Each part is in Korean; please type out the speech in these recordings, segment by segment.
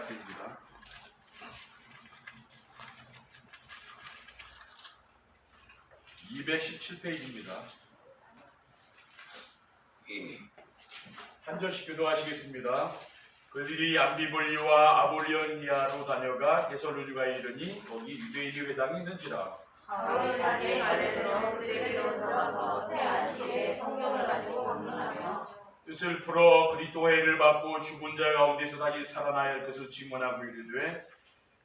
말씀입니다. (217페이지입니다) 한 절씩 교도하시겠습니다. 그들이 암비볼리와 아볼리오니아로 다녀가 데살로니가에 이르니 거기 유대인의 회당이 있는지라. 바울이 자기의 말을 들어 그들에게로 들어와서 새 안식일에 성경을 가지고 방문하며 뜻을 풀어 그리스도 회를 받고 죽은 자 가운데서 다시 살아나야 할 것을 증언하고 이르되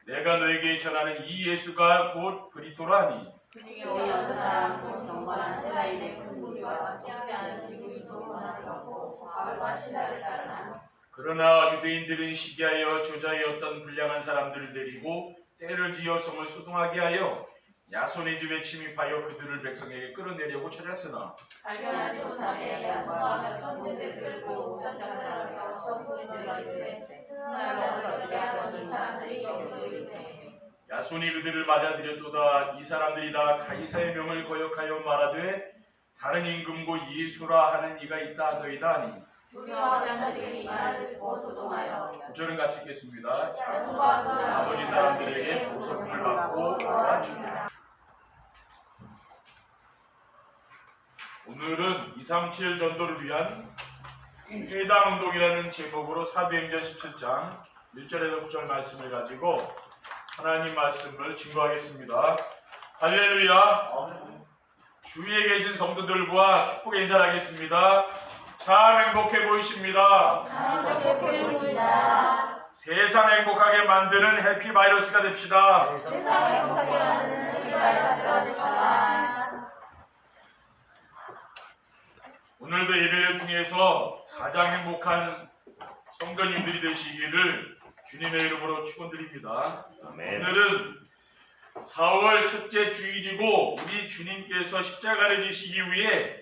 내가 너에게 전하는 이 예수가 곧 그리스도라니. 그중에 어떤 사람 곧 경건한 헬라인의 큰 무리와 적지 않은 기구인도 권한을 받고 바울과 신라를 따르나 그러나 유대인들은 시기하여 저자의 어떤 불량한 사람들을 데리고 때를 지어 성을 소동하게 하여 야손의 집에 침입하여 그들을 백성에게 끌어내려고 찾았으나 발견하지 못하며 야손과 형제들을 끌고 우장장을 하며 소리 질러 이르되 하나님을 얻으려 하더니 사람들이 여기도 이르되 야손이 그들을 맞아들였도다. 이 사람들이 다 가이사의 명을 거역하여 말하되 다른 임금고 예수라 하는 이가 있다 하더이다 하니. 무리와 장자들이 이 말을 듣고 소동하여 9절은 같이 읽겠습니다. 야손과 그 아버지 사람들에게 보석을 받고 몰아주니라. 오늘은 237 전도를 위한 회당운동이라는 제목으로 사도행전 17장 1절에서 9절 말씀을 가지고 하나님 말씀을 증거하겠습니다. 할렐루야. 주위에 계신 성도들과 축복의 인사를 하겠습니다. 참 행복해 보이십니다. 세상 행복하게 만드는 해피바이러스가 됩시다. 오늘도 예배를 통해서 가장 행복한 성도님들이 되시기를 주님의 이름으로 축원드립니다. 오늘은 4월 첫째 주일이고 우리 주님께서 십자가를 지시기 위해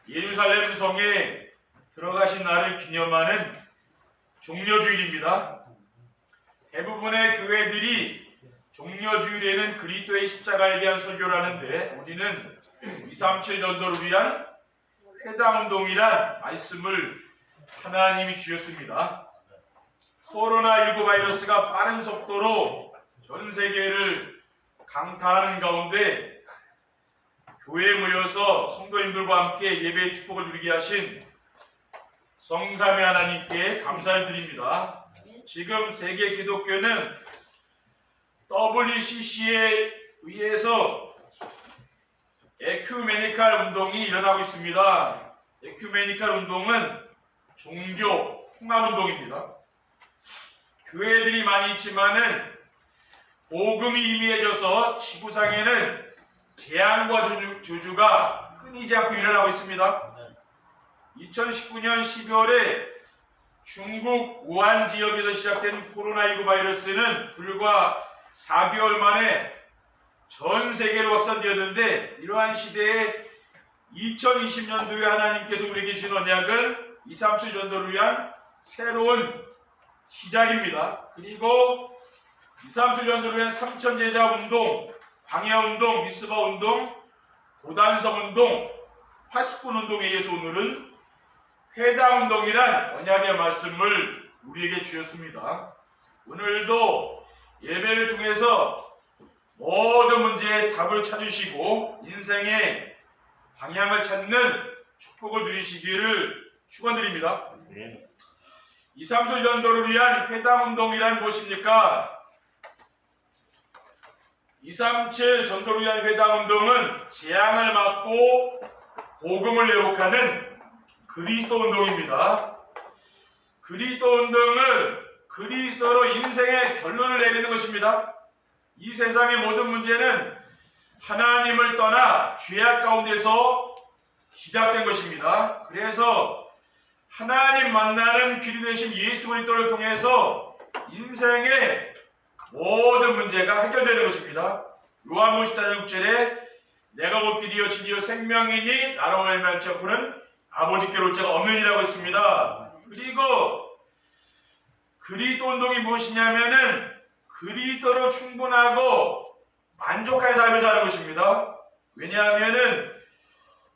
예루살렘 성에 들어가신 날을 기념하는 종려주일입니다. 대부분의 교회들이 종려주일에는 그리스도의 십자가에 대한 설교를 하는데 우리는 237 전도를 위한 회당운동이란 말씀을 하나님이 주셨습니다. 코로나19 바이러스가 빠른 속도로 전 세계를 강타하는 가운데 교회에 모여서 성도님들과 함께 예배의 축복을 누리게 하신 성삼위 하나님께 감사를 드립니다. 지금 세계 기독교는 WCC에 의해서 에큐메니칼 운동이 일어나고 있습니다. 에큐메니칼 운동은 종교 통합 운동입니다. 교회들이 많이 있지만은 복음이 희미해져서 지구상에는 재앙과 저주가 끊이지 않고 일어나고 있습니다. 2019년 12월에 중국 우한 지역에서 시작된 코로나19 바이러스는 불과 4개월 만에 전 세계로 확산되었는데 이러한 시대에 2020년도에 하나님께서 우리에게 주신 언약은 237 전도를 위한 새로운 시작입니다. 그리고 237 전도를 위한 삼천제자 운동, 광야운동, 미스바 운동, 고단성 운동, 80분 운동에 의해서 오늘은 회당운동이란 언약의 말씀을 우리에게 주셨습니다. 오늘도 예배를 통해서 모든 문제에 답을 찾으시고 인생의 방향을 찾는 축복을 누리시기를 축원드립니다. 237 전도를 위한 회당운동이란 무엇입니까? 237 전도를 위한 회당운동은 재앙을 막고 복음을 회복하는 그리스도 운동입니다. 그리스도 운동은 그리스도로 인생의 결론을 내리는 것입니다. 이 세상의 모든 문제는 하나님을 떠나 죄악 가운데서 시작된 것입니다. 그래서 하나님 만나는 길이 되신 예수 그리스도를 통해서 인생의 모든 문제가 해결되는 것입니다. 요한복음 14장 6절에 내가 곧 길이요 진리요 생명이니 나로 말미암지 않고는 아버지께로 올 자가 없느니라고 했습니다. 그리고 그리스도 운동이 무엇이냐면은 그리스도로 충분하고 만족한 삶을 사는 것입니다. 왜냐하면은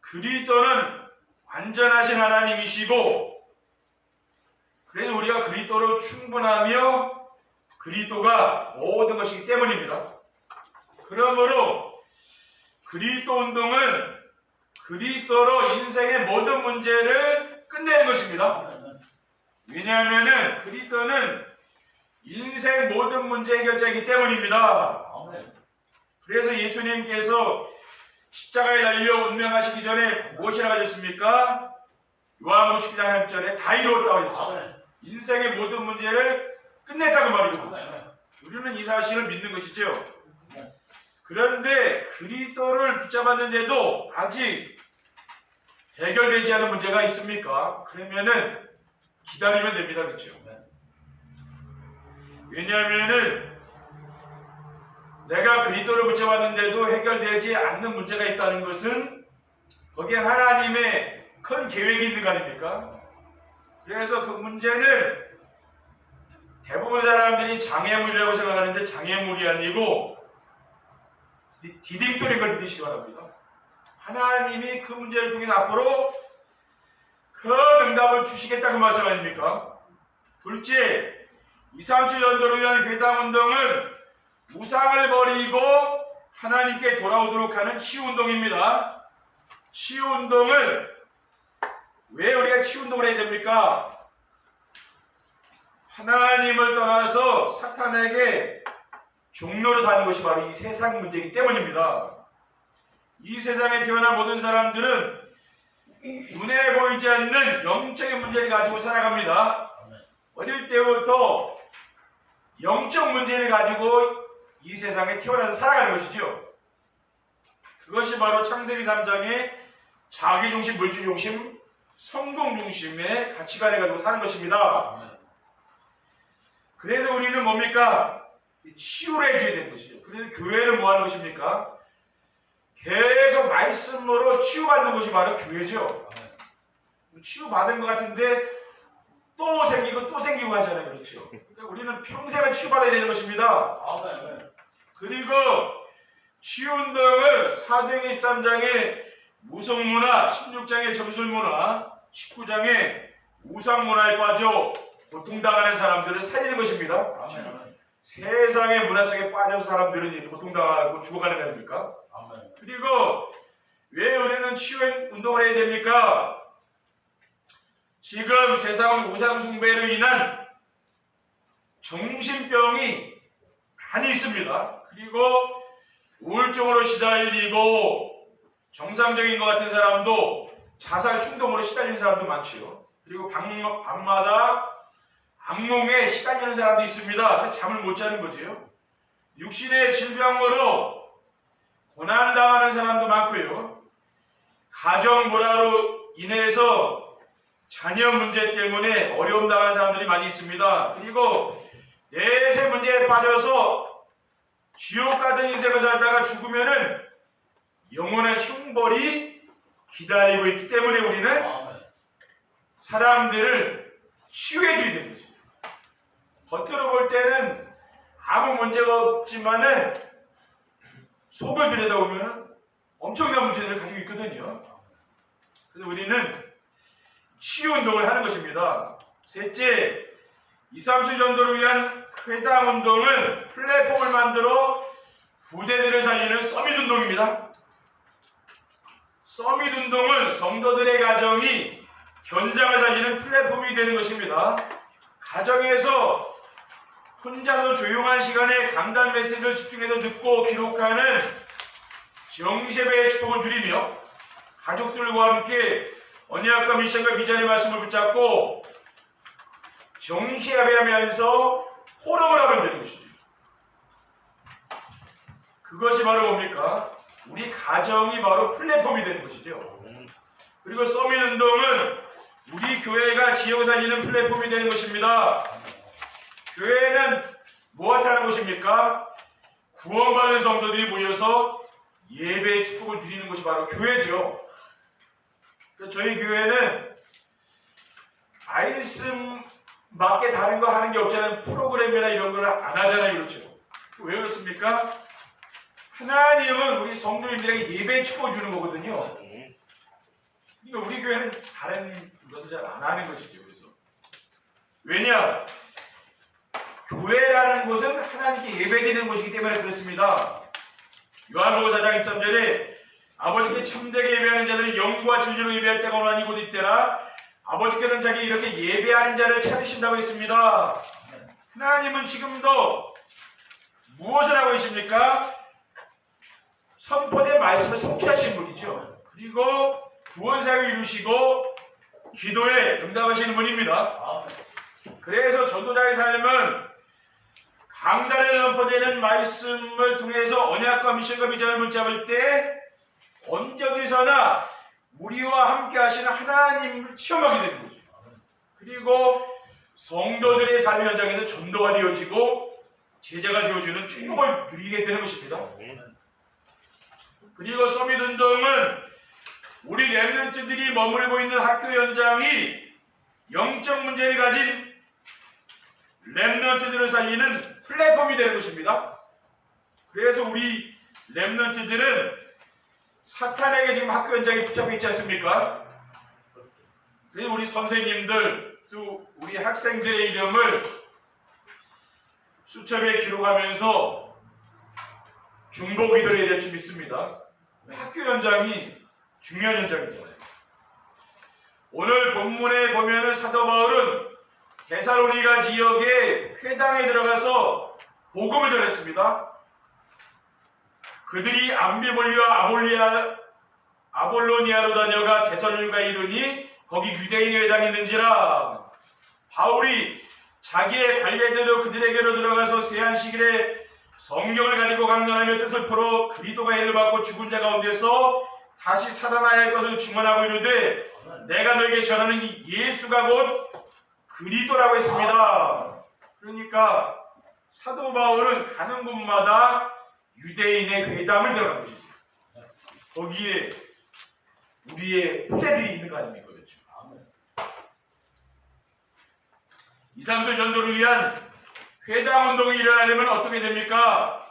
그리스도는 완전하신 하나님이시고 그래서 우리가 그리스도로 충분하며 그리스도가 모든 것이기 때문입니다. 그러므로 그리스도 운동은 그리스도로 인생의 모든 문제를 끝내는 것입니다. 왜냐하면 그리스도는 인생 모든 문제 해결자이기 때문입니다. 그래서 예수님께서 십자가에 달려 운명하시기 전에 무엇이라고 하셨습니까? 요한복음 10장 1절에 다 이루었다고 했죠. 인생의 모든 문제를 끝냈다고 말이죠. 우리는 이 사실을 믿는 것이죠. 그런데 그리스도를 붙잡았는데도 아직 해결되지 않은 문제가 있습니까? 그러면은 기다리면 됩니다. 그렇죠? 왜냐하면은 내가 그리스도를 붙잡았는데도 해결되지 않는 문제가 있다는 것은 거기에 하나님의 큰 계획이 있는 거 아닙니까? 그래서 그 문제는 대부분 사람들이 장애물이라고 생각하는데 장애물이 아니고 디딤돌인 걸 믿으시기 바랍니다. 하나님이 그 문제를 통해서 앞으로 큰 응답을 주시겠다고 말씀 아닙니까? 둘째, 237년도로 위한 회당운동은 우상을 버리고 하나님께 돌아오도록 하는 치유운동입니다. 치유운동을 왜 우리가 치유운동을 해야 됩니까? 하나님을 떠나서 사탄에게 종로로 가는 것이 바로 이 세상 문제이기 때문입니다. 이 세상에 태어난 모든 사람들은 눈에 보이지 않는 영적인 문제를 가지고 살아갑니다. 어릴 때부터 영적 문제를 가지고 이 세상에 태어나서 살아가는 것이죠. 그것이 바로 창세기 3장의 자기중심, 물질중심, 성공중심의 가치관을 가지고 사는 것입니다. 그래서 우리는 뭡니까? 치유를 해줘야 되는 것이죠. 그래서 교회는 뭐 하는 것입니까? 계속 말씀으로 치유받는 것이 바로 교회죠. 치유받은 것 같은데 또 생기고 또 생기고 하잖아요. 그렇죠? 그러니까 우리는 평생을 치유받아야 되는 것입니다. 그리고 치유운동은 사도행전 13장의 무속문화, 16장의 점술문화, 19장의 우상문화에 빠져 고통당하는 사람들을 살리는 것입니다. 세상의 문화 속에 빠져서 사람들은 고통당하고 죽어가는 거 아닙니까? 그리고 왜 우리는 치유운동을 해야 됩니까? 지금 세상은 우상숭배로 인한 정신병이 많이 있습니다. 그리고 우울증으로 시달리고 정상적인 것 같은 사람도 자살 충동으로 시달리는 사람도 많지요. 그리고 밤마다 악몽에 시달리는 사람도 있습니다. 잠을 못 자는 거죠. 육신의 질병으로 고난당하는 사람도 많고요. 가정 불화로 인해서 자녀 문제 때문에 어려움 당하는 사람들이 많이 있습니다. 그리고 내세 문제에 빠져서 지옥 같은 인생을 살다가 죽으면은 영원한 형벌이 기다리고 있기 때문에 우리는 사람들을 치유해줘야 되는 거죠. 겉으로 볼 때는 아무 문제가 없지만은 속을 들여다보면 엄청난 문제들을 가지고 있거든요. 그래서 우리는 치유운동을 하는 것입니다. 셋째, 237년도를 위한 회당운동은 플랫폼을 만들어 부대들을 살리는 서밋운동입니다. 서밋운동은 성도들의 가정이 현장을 살리는 플랫폼이 되는 것입니다. 가정에서 혼자서 조용한 시간에 강단 메시지를 집중해서 듣고 기록하는 정세배의 축복을 누리며 가족들과 함께 언약과 미션과 비전의 말씀을 붙잡고 정시예배하면서 호름을 하면 되는 것이죠. 그것이 바로 뭡니까? 우리 가정이 바로 플랫폼이 되는 것이죠. 그리고 서밋운동은 우리 교회가 지역 살리는 플랫폼이 되는 것입니다. 교회는 무엇하는 곳입니까? 구원받은 성도들이 모여서 예배의 축복을 누리는 것이 바로 교회죠. 저희 교회는 말씀밖에 다른 거 하는 게 없잖아요. 프로그램이나 이런 걸 안 하잖아요. 그렇죠? 왜 그렇습니까? 하나님은 우리 성도님들에게 예배의 축복을 주는 거거든요. 그러니까 우리 교회는 다른 것을 잘 안 하는 것이죠. 그래서 왜냐? 교회라는 곳은 하나님께 예배드리는 곳이기 때문에 그렇습니다. 요한복음 4장 23절에 아버지께 참되게 예배하는 자들이 영과 진리로 예배할 때가 오나니 곧 이때라. 아버지께는 자기 이렇게 예배하는 자를 찾으신다고 했습니다. 하나님은 지금도 무엇을 하고 계십니까? 선포된 말씀을 성취하신 분이죠. 그리고 구원사역을 이루시고 기도에 응답하시는 분입니다. 그래서 전도자의 삶은 강단에 선포되는 말씀을 통해서 언약과 미션과 비전을 붙잡을 때 언제어디서나 우리와 함께 하시는 하나님을 체험하게 되는 거죠. 그리고 성도들의 삶의 현장에서 전도가 되어지고 제자가 되어주는 축복을 누리게 되는 것입니다. 그리고 서밋 운동은 우리 렘넌트들이 머물고 있는 학교 현장이 영적 문제를 가진 렘넌트들을 살리는 플랫폼이 되는 것입니다. 그래서 우리 렘넌트들은 사탄에게 지금 학교 현장에 붙잡혀 있지 않습니까? 그래서 우리 선생님들 또 우리 학생들의 이름을 수첩에 기록하면서 중보기도를 해야 될 줄 믿습니다. 학교 현장이 중요한 현장이잖아요. 오늘 본문에 보면은 사도 바울은 데살로니가 지역의 회당에 들어가서 복음을 전했습니다. 그들이 암비볼리와 아볼로니아로 다녀가 데살로니가에 이르니 거기 유대인 회당이 있는지라. 바울이 자기의 관례대로 그들에게로 들어가서 세안식일에 성경을 가지고 강론하며 뜻을 풀어 그리스도가 해를 받고 죽은 자 가운데서 다시 살아나야 할 것을 증언하고 이르되 내가 너에게 전하는 이 예수가 곧 그리스도라고 했습니다. 그러니까 사도 바울은 가는 곳마다 유대인의 회당을 들어간 것이죠. 거기에 우리의 후대들이 있는 거 아닙니까? 그렇죠. 2, 3절 전도를 위한 회당 운동이 일어나려면 어떻게 됩니까?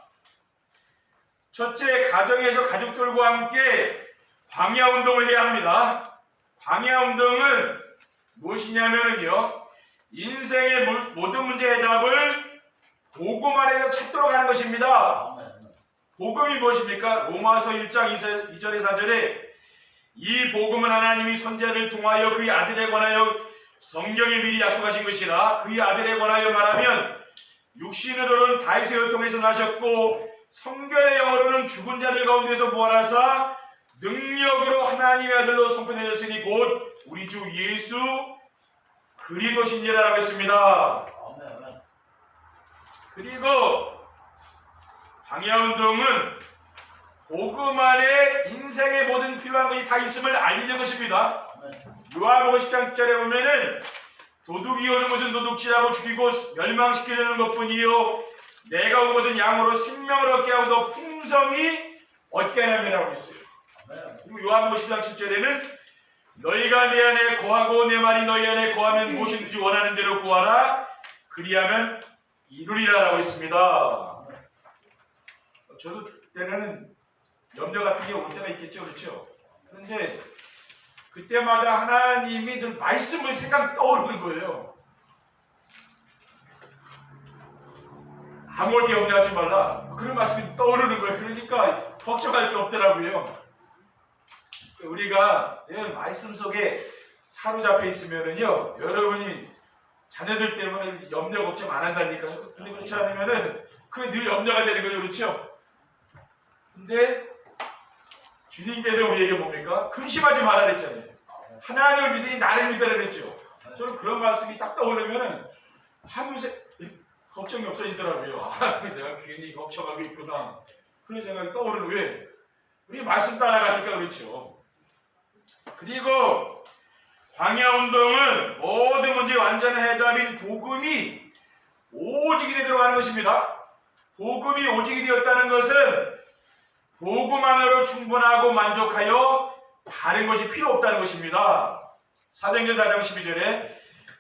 첫째, 가정에서 가족들과 함께 광야 운동을 해야 합니다. 광야 운동은 무엇이냐면요, 인생의 모든 문제의 답을 복음 안에서 찾도록 하는 것입니다. 복음이 무엇입니까? 로마서 1장 2절에 4절에 이 복음은 하나님이 선지자를 통하여 그의 아들에 관하여 성경에 미리 약속하신 것이라. 그의 아들에 관하여 말하면 육신으로는 다윗의 혈 통해서 나셨고 성결의 영으로는 죽은 자들 가운데서 부활하사 능력으로 하나님의 아들로 선포되셨으니 곧 우리 주 예수 그리스도신지라고 했습니다. 그리고 광야운동은 복음 안에 인생의 모든 필요한 것이 다 있음을 알리는 것입니다. 요한복음 10장 10절에 보면은 도둑이 오는 것은 도둑질하고 죽이고 멸망시키려는 것뿐이요 내가 온 것은 양으로 생명을 얻게 하고 더 풍성히 얻게 하려고 했어요. 그리고 요한복음 10장 7절에는 너희가 내 안에 거하고 내 말이 너희 안에 거하면 무엇이든지 원하는 대로 구하라 그리하면 이루리라라고 했습니다. 저도 그때는 염려 같은 게 올 때가 있겠죠, 그렇죠? 그런데 그때마다 하나님이 늘 말씀을 생각 떠오르는 거예요. 아무것도 염려하지 말라. 그런 말씀이 떠오르는 거예요. 그러니까 걱정할 게 없더라고요. 우리가 늘 말씀 속에 사로잡혀 있으면은요, 여러분이 자녀들 때문에 염려 걱정 안 한다니까요. 근데 그렇지 않으면은 그게 늘 염려가 되는 거죠, 그렇죠? 근데 주님께서 우리에게 뭡니까? 근심하지 말라 그랬잖아요. 하나님을 믿으니 나를 믿으라 그랬죠. 저는 그런 말씀이 딱 떠오르면은 하면서 걱정이 없어지더라고요. 내가 괜히 걱정하고 있구나. 그런 생각이 떠오르는 왜? 우리 말씀 따라가니까 그렇죠. 그리고 광야운동은 모든 문제의 완전한 해답인 복음이 오직이 되도록 하는 것입니다. 복음이 오직이 되었다는 것은 복음 안으로 충분하고 만족하여 다른 것이 필요 없다는 것입니다. 사도행전 4장 12절에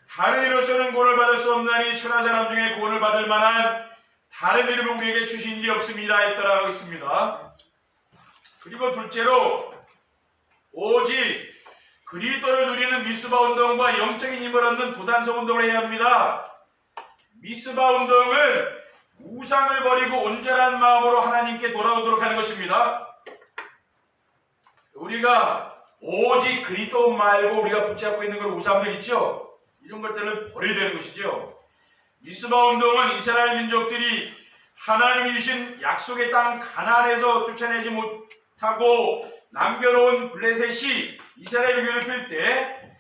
다른 이로서는 구원을 받을 수 없나니 천하 사람 중에 구원을 받을 만한 다른 이름은 우리에게 주신 일이 없습니다 했더라고 있습니다. 그리고 둘째로 오직 그리스도를 누리는 미수바 운동과 영적인 힘을 얻는 도단성 운동을 해야 합니다. 미스바 운동은 우상을 버리고 온전한 마음으로 하나님께 돌아오도록 하는 것입니다. 우리가 오직 그리스도 말고 우리가 붙잡고 있는 걸 우상들 있죠? 이런 것들을 버려야 되는 것이죠. 미스바 운동은 이스라엘 민족들이 하나님이 주신 약속의 땅 가나안에서 쫓아내지 못하고 남겨놓은 블레셋이 이스라엘을 괴롭힐 때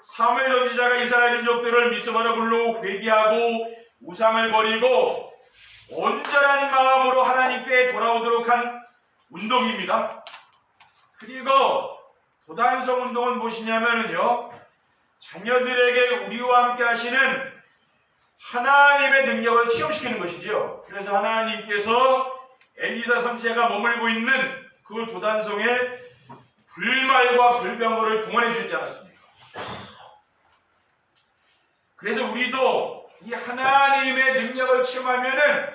사무엘 선지자가 이스라엘 민족들을 미스바로 불러 회개하고 우상을 버리고 온전한 마음으로 하나님께 돌아오도록 한 운동입니다. 그리고 도단성 운동은 무엇이냐면요, 자녀들에게 우리와 함께 하시는 하나님의 능력을 체험시키는 것이죠. 그래서 하나님께서 엘리사 선지자가 머물고 있는 그 도단성에 불말과 불병거를 동원해 주지 않았습니까? 그래서 우리도 이 하나님의 능력을 체험하면은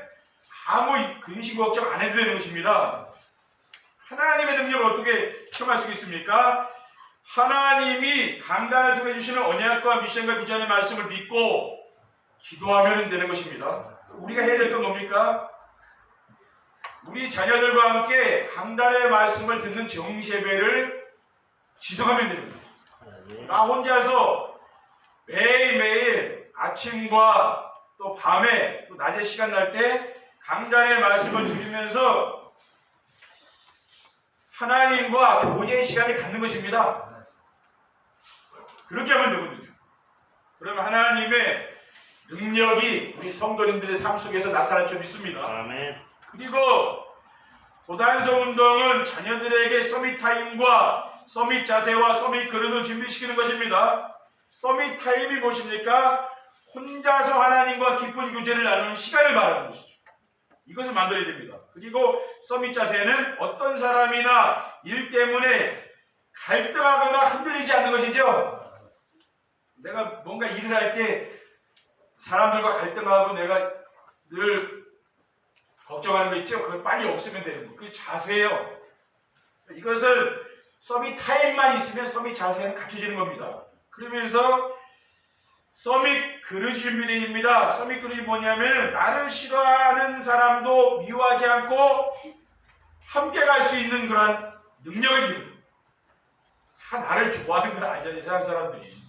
아무 근심 걱정 안 해도 되는 것입니다. 하나님의 능력을 어떻게 체험할 수 있습니까? 하나님이 강단을 통해 주시는 언약과 미션과 비전의 말씀을 믿고 기도하면 되는 것입니다. 우리가 해야 될 건 뭡니까? 우리 자녀들과 함께 강단의 말씀을 듣는 정시예배를 지속하면 됩니다. 나 혼자서 매일매일 아침과 또 밤에 또 낮에 시간 날 때 강단의 말씀을 들으면서 하나님과 교제의 시간을 갖는 것입니다. 그렇게 하면 되거든요. 그러면 하나님의 능력이 우리 성도님들의 삶 속에서 나타날 줄 믿습니다. 아멘. 그리고 도단성 운동은 자녀들에게 서밋 타임과 서밋 자세와 서밋 그릇을 준비시키는 것입니다. 서밋 타임이 무엇입니까? 혼자서 하나님과 깊은 교제를 나누는 시간을 말하는 것이죠. 이것을 만들어야 됩니다. 그리고 서밋 자세는 어떤 사람이나 일 때문에 갈등하거나 흔들리지 않는 것이죠. 내가 뭔가 일을 할 때 사람들과 갈등하고 내가 늘 걱정하는 거 있죠? 그걸 빨리 없으면 되는 거. 그게 자세예요. 이것은 서밋 타임만 있으면 서밋 자세는 갖춰지는 겁니다. 그러면서 서밋 그릇이 준비되어집니다. 서밋 그릇이 뭐냐면 나를 싫어하는 사람도 미워하지 않고 함께 갈 수 있는 그러한 능력을 기르는, 다 나를 좋아하는 건 아니잖아요. 세상 사람들이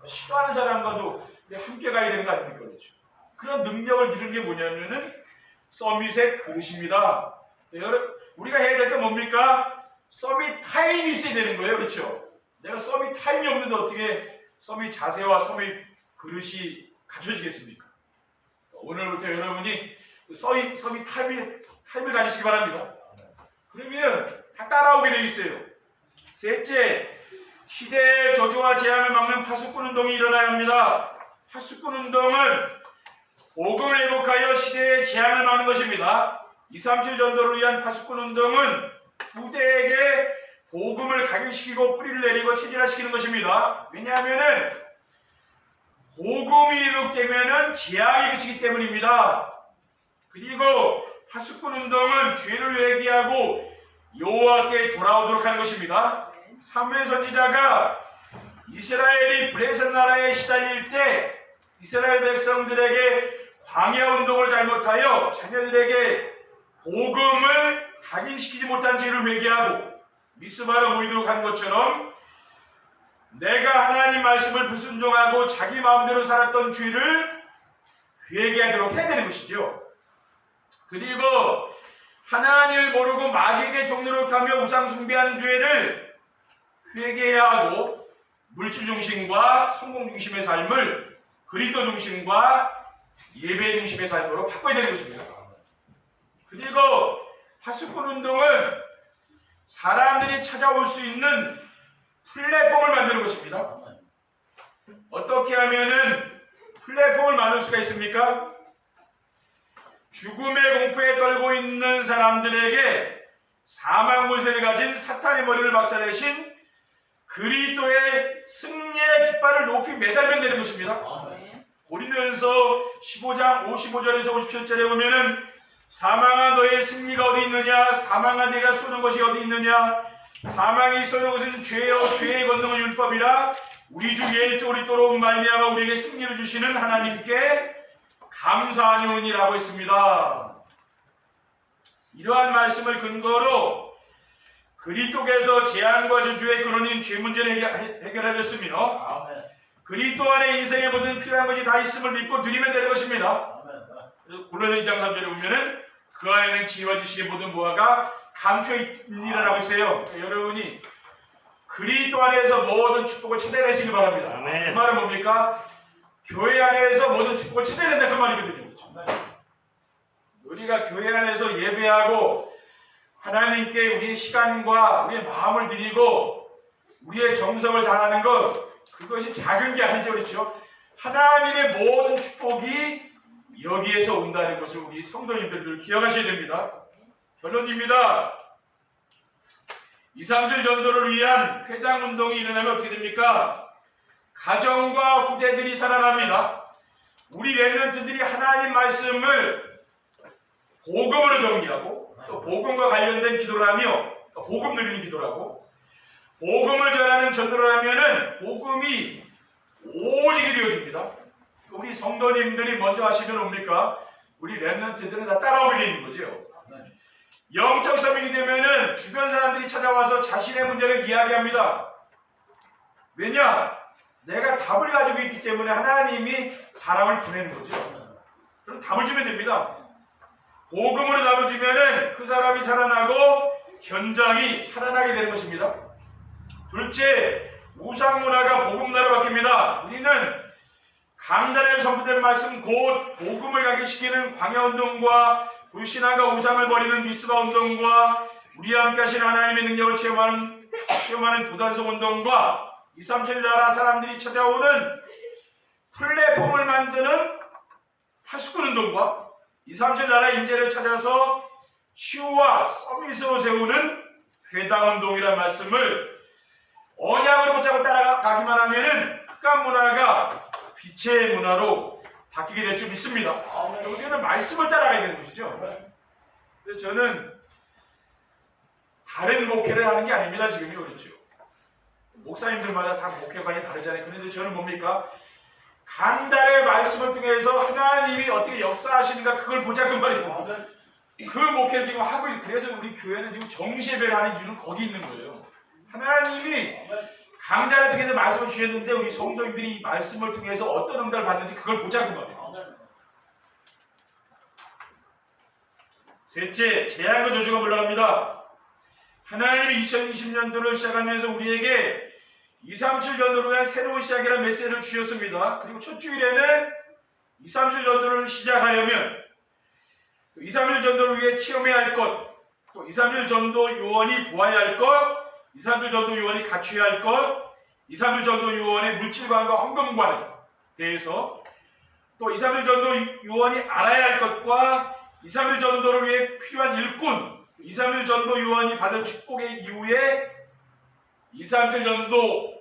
싫어하는 사람과도 함께 가야 되는 거 아닙니까? 그렇죠. 그런 능력을 기르는 게 뭐냐면은 서밋의 그릇입니다. 우리가 해야 될 게 뭡니까? 서밋 타임이 있어야 되는 거예요. 그렇죠? 내가 서밋 타임이 없는데 어떻게 서밋 자세와 서밋 그릇이 갖춰지겠습니까? 오늘부터 여러분이 서밋 타임을 가지시기 바랍니다. 그러면 다 따라오게 되어 있어요. 셋째, 시대의 저주와 재앙을 막는 파수꾼 운동이 일어나야 합니다. 파수꾼 운동은 복음을 회복하여 시대의 재앙을 막는 것입니다. 237 전도를 위한 파수꾼 운동은 후대에게 복음을 각인시키고 뿌리를 내리고 체질화시키는 것입니다. 왜냐하면은 복음이 회복되면은 재앙이 그치기 때문입니다. 그리고 파수꾼 운동은 죄를 회개하고 여호와께 돌아오도록 하는 것입니다. 사무엘 선지자가 이스라엘이 블레셋 나라에 시달릴 때 이스라엘 백성들에게 광야 운동을 잘못하여 자녀들에게 복음을 각인시키지 못한 죄를 회개하고 미스바로 모이도록 한 것처럼 내가 하나님 말씀을 불순종하고 자기 마음대로 살았던 죄를 회개하도록 해야 되는 것이죠. 그리고 하나님을 모르고 마귀에게 종노릇하며 우상 숭배한 죄를 회개해야 하고 물질 중심과 성공 중심의 삶을 그리스도 중심과 예배 중심의 삶으로 바꿔야 되는 것입니다. 그리고 파수꾼 운동은 사람들이 찾아올 수 있는 플랫폼을 만드는 것입니다. 어떻게 하면은 플랫폼을 만들 수가 있습니까? 죽음의 공포에 떨고 있는 사람들에게 사망 권세를 가진 사탄의 머리를 박살내신 그리스도의 승리의 깃발을 높이 매달면 되는 것입니다. 고린도전서 15장 55절에서 57절에 보면은 사망아 너의 승리가 어디 있느냐? 사망아 내가 쏘는 것이 어디 있느냐? 사망이 쏘는 것은 죄요 죄의 권능은 율법이라 우리 주 예수 그리스도로 말미암아 우리에게 승리를 주시는 하나님께 감사하니이라고 했습니다. 이러한 말씀을 근거로 그리스도께서 재앙과 저주의 근원인 죄 문제를 해결하셨으며 그리스도 안에 인생의 모든 필요한 것이 다 있음을 믿고 누리면 되는 것입니다. 골로새 2장 3절에 보면은 그 안에는 지혜와 지식의 모든 보화가 감춰 있느니라고 했어요. 여러분이 그리스도 안에서 모든 축복을 찾아내시기 바랍니다. 아멘. 그 말은 뭡니까? 교회 안에서 모든 축복을 찾아낸다 그 말이거든요. 우리가 교회 안에서 예배하고 하나님께 우리의 시간과 우리의 마음을 드리고 우리의 정성을 다하는 것, 그것이 작은 게 아니죠. 그렇죠? 하나님의 모든 축복이 여기에서 온다는 것을 우리 성도님들 기억하셔야 됩니다. 결론입니다. 237 전도를 위한 회당운동이 일어나면 어떻게 됩니까? 가정과 후대들이 살아납니다. 우리 렘넌트들이 하나님 말씀을 복음으로 정리하고 또 복음과 관련된 기도를 하며 복음 누리는 기도라고 복음을 전하는 전도를 하면은 복음이 오직이 되어집니다. 우리 성도님들이 먼저 하시면 뭡니까? 우리 렘넌트들은 다 따라오게 되는 거죠. 영적 싸움이 되면은 주변 사람들이 찾아와서 자신의 문제를 이야기합니다. 왜냐? 내가 답을 가지고 있기 때문에 하나님이 사람을 보내는 거죠. 그럼 답을 주면 됩니다. 복음으로 답을 주면은 그 사람이 살아나고 현장이 살아나게 되는 것입니다. 둘째, 우상문화가 복음문화로 바뀝니다. 우리는 강단에 선포된 말씀 곧 복음을 각인시키는 광야운동과 불신앙과 우상을 버리는 미스바 운동과 우리와 함께 하신 하나님의 능력을 체험하는 도단성 운동과 237 나라 사람들이 찾아오는 플랫폼을 만드는 파수꾼 운동과 237 나라 인재를 찾아서 치유와 서밋으로 세우는 회당 운동이라는 말씀을 언약으로 붙잡고 따라가기만 하면은 흑암 문화가 빛의 문화로 바뀌게 될 줄 믿습니다. 우리는 말씀을 따라가야 되는 것이죠. 그래서 저는 다른 목회를 하는 게 아닙니다. 지금이 그렇죠. 목사님들마다 다 목회관이 다르잖아요. 그런데 저는 뭡니까? 강단의 말씀을 통해서 하나님이 어떻게 역사하시는가 그걸 보자 그 말이에요. 그 목회를 지금 하고 있는, 그래서 우리 교회는 지금 정시예배를 하는 이유는 거기 있는 거예요. 하나님이 강단을 통해서 말씀을 주셨는데 우리 성도님들이 이 말씀을 통해서 어떤 응답을 받는지 그걸 보자 그 말이에요. 셋째, 재앙과 저주가 올라갑니다. 하나님이 2020년도를 시작하면서 우리에게 237 전도를 위한 새로운 시작이라는 메시지를 주셨습니다. 그리고 첫 주일에는 237 전도를 시작하려면 237 전도를 위해 체험해야 할 것, 또 237 전도 요원이 보아야 할 것, 237 전도 요원이 갖춰야 할 것, 237 전도 요원의 물질관과 헌금관에 대해서 또 237 전도 요원이 알아야 할 것과 237 전도를 위해 필요한 일꾼, 237 전도 요원이 받을 축복의 이후에 237 전도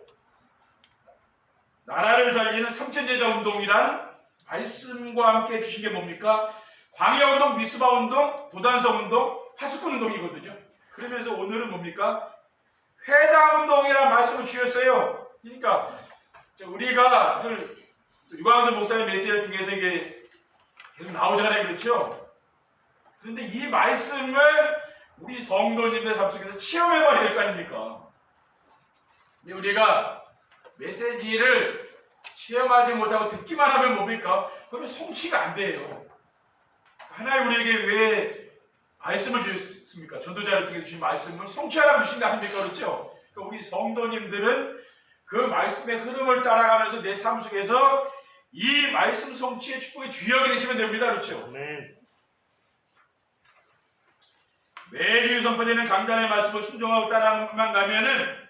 나라를 살리는 삼천제자 운동이란 말씀과 함께 주신 게 뭡니까? 광야운동, 미스바운동, 도단성운동, 파수꾼 운동이거든요. 그러면서 오늘은 뭡니까? 회당운동이라는 말씀을 주셨어요. 그러니까 우리가 유광수 목사의 메시지를 통해서 이게 계속 나오잖아요. 그렇죠? 그런데 이 말씀을 우리 성도님들 삶 속에서 체험해봐야 될 거 아닙니까? 근데 우리가 메시지를 체험하지 못하고 듣기만 하면 뭡니까? 그러면 성취가 안 돼요. 하나님 우리에게 왜 말씀을 주셨습니까? 전도자를 통해 주신 말씀을 성취하라고 주신 거 아닙니까? 그렇죠? 그러니까 우리 성도님들은 그 말씀의 흐름을 따라가면서 내 삶 속에서 이 말씀 성취의 축복의 주역이 되시면 됩니다. 그렇죠? 네. 매주 선포되는 강단의 말씀을 순종하고 따라만 가면은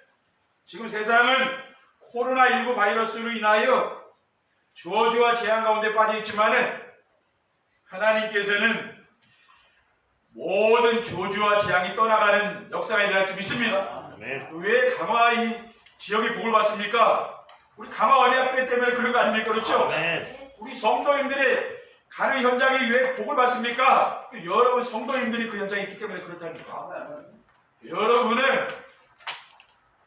지금 세상은 코로나19 바이러스로 인하여 저주와 재앙 가운데 빠져 있지만은 하나님께서는 모든 저주와 재앙이 떠나가는 역사가 일어날 줄 믿습니다. 네. 왜 강화 이 지역이 복을 받습니까? 우리 강화 언약교회 때문에 그런 거 아닙니까? 그렇죠? 네. 우리 성도님들의 가는 현장이 왜 복을 받습니까? 여러분 성도님들이 그 현장에 있기 때문에 그렇다니까. 여러분은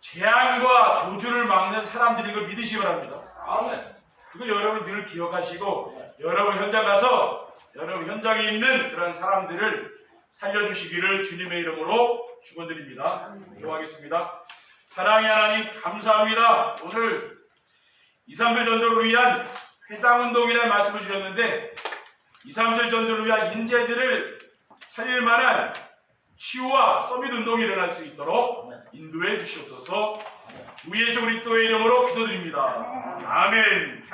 재앙과 저주를 막는 사람들인 걸 믿으시기 바랍니다. 그거 여러분 늘 기억하시고 여러분 현장 가서 여러분 현장에 있는 그런 사람들을 살려주시기를 주님의 이름으로 축원드립니다. 기도하겠습니다. 사랑의 하나님 감사합니다. 오늘 237 전도를 위한 회당운동이라는 말씀을 주셨는데 237 전도를 위한 인재들을 살릴 만한 치유와 서밋 운동이 일어날 수 있도록 인도해 주시옵소서. 주 예수 그리스도의 이름으로 기도드립니다. 아멘.